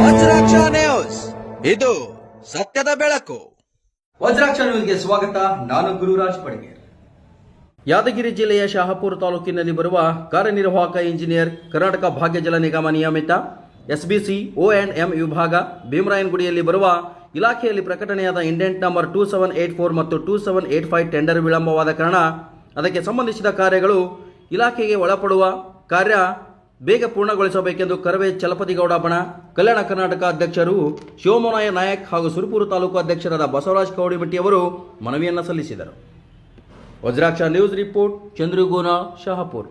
Vajraksha news, ಇದು ಸತ್ಯದ ಬೆಳಕು. ವಜ್ರಾಕ್ಷ ನ್ಯೂಸ್ಗೆ ಸ್ವಾಗತ. ನಾನು ಗುರುರಾಜ್ ಪಡ್ಗೇರ್. ಯಾದಗಿರಿ ಜಿಲ್ಲೆಯ ಶಹಾಪುರ ತಾಲೂಕಿನಲ್ಲಿ ಬರುವ ಕಾರ್ಯನಿರ್ವಾಹಕ ಇಂಜಿನಿಯರ್, ಕರ್ನಾಟಕ ಭಾಗ್ಯ ಜಲ ನಿಗಮ ನಿಯಮಿತ SBC O&M ವಿಭಾಗ ಭೀಮರಾಯನಗುಡಿಯಲ್ಲಿ ಬರುವ ಇಲಾಖೆಯಲ್ಲಿ ಪ್ರಕಟಣೆಯಾದ ಇಂಡೆಂಟ್ ನಂಬರ್ 2784 ಮತ್ತು 2785 ಟೆಂಡರ್ ವಿಳಂಬವಾದ ಕಾರಣ ಅದಕ್ಕೆ ಸಂಬಂಧಿಸಿದ ಕಾರ್ಯಗಳು ಇಲಾಖೆಗೆ ಒಳಪಡುವ ಕಾರ್ಯ ಬೇಗ ಪೂರ್ಣಗೊಳಿಸಬೇಕೆಂದು ಕರವೇ ಚಲಪತಿಗೌಡ ಬಣ ಕಲ್ಯಾಣ ಕರ್ನಾಟಕ ಅಧ್ಯಕ್ಷರು ಶಿವಮೋನಾಯ ನಾಯಕ್ ಹಾಗೂ ಸುರಪುರ ತಾಲೂಕು ಅಧ್ಯಕ್ಷರಾದ ಬಸವರಾಜ್ ಕೌಡಿಮಟ್ಟಿಯವರು ಮನವಿಯನ್ನು ಸಲ್ಲಿಸಿದರು. Vajraksha news report, ಚಂದ್ರಗೋನ, Shahapur.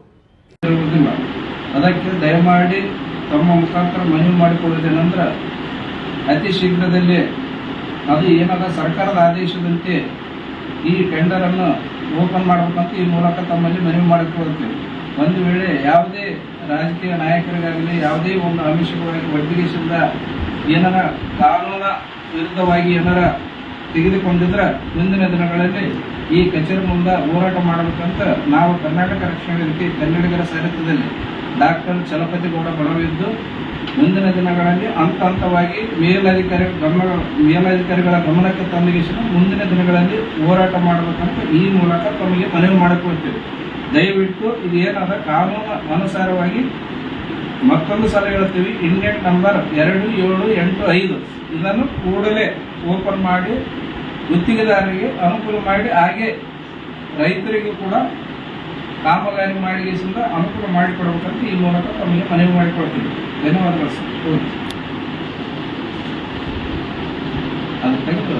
ಅದಕ್ಕೆ ದಯಮಾಡಿ ತಮ್ಮ ಮುಖಾಂತರ ಮನವಿ ಮಾಡಿಕೊಳ್ಳುವುದೇನೆಂದ್ರೆ ಅತಿ ಶೀಘ್ರದಲ್ಲೇ ಅದು ಏನಾದ ಸರ್ಕಾರದ ಆದೇಶದಂತೆ ಈ ಟೆಂಡರನ್ನು ಓಪನ್ ಮಾಡಬೇಕಂತ ಈ ಮೂಲಕ ತಮ್ಮಲ್ಲಿ ಮನವಿ ಮಾಡಿಕೊಳ್ಳುತ್ತೇವೆ. ಒಂದು ವೇಳೆ ಯಾವುದೇ ರಾಜಕೀಯ ನಾಯಕರಿಗಾಗಲಿ ಯಾವುದೇ ಒಂದು ಆಮಿಷವಾಗಿ ಒಡ್ಡಿಗೆಸಿಂದ ಏನಾರ ಕಾನೂನ ವಿರುದ್ಧವಾಗಿ ಏನಾರ ತೆಗೆದುಕೊಂಡಿದ್ರೆ ಮುಂದಿನ ದಿನಗಳಲ್ಲಿ ಈ ಕಚೇರಿ ಮುಂದೆ ಹೋರಾಟ ಮಾಡಬೇಕಂತ ನಾವು ಕರ್ನಾಟಕ ರಕ್ಷಣಾ ವೇದಿಕೆ ಕನ್ನಡಿಗರ ಸಾಹಿತ್ಯದಲ್ಲಿ ಡಾಕ್ಟರ್ ಚಲಪತಿಗೌಡ ಬಣವಿದ್ದು ಮುಂದಿನ ದಿನಗಳಲ್ಲಿ ಹಂತವಾಗಿ ಮೇಲಧಿಕಾರಿಗಳ ಗಮನಕ್ಕೆ ತಂದಿಗಿಸಿ ಮುಂದಿನ ದಿನಗಳಲ್ಲಿ ಹೋರಾಟ ಮಾಡಬೇಕಂತ ಈ ಮೂಲಕ ತಮಗೆ ಮನವಿ ಮಾಡಿಕೊಳ್ತೇವೆ. ದಯವಿಟ್ಟು ಇದು ಏನಾದ ಕಾನೂನು ಅನುಸಾರವಾಗಿ ಮತ್ತೊಂದು ಸಲ ಹೇಳ್ತೀವಿ, ಇಂಡೆಂಟ್ ನಂಬರ್ 2785 ಇದನ್ನು ಕೂಡಲೇ ಓಪನ್ ಮಾಡಿ ಗುತ್ತಿಗೆದಾರರಿಗೆ ಅನುಕೂಲ ಮಾಡಿ, ಹಾಗೆ ರೈತರಿಗೂ ಕೂಡ ಕಾಮಗಾರಿ ಮಾಡಿಗೆಸಿಂದ ಅನುಕೂಲ ಮಾಡಿಕೊಡ್ಬೇಕಂತ ಈ ಮೂಲಕ ತಮಗೆ ಮನವಿ ಮಾಡಿಕೊಡ್ತೀವಿ. ಧನ್ಯವಾದಗಳು ಸರ್. ಅದು ತೆಗೆದು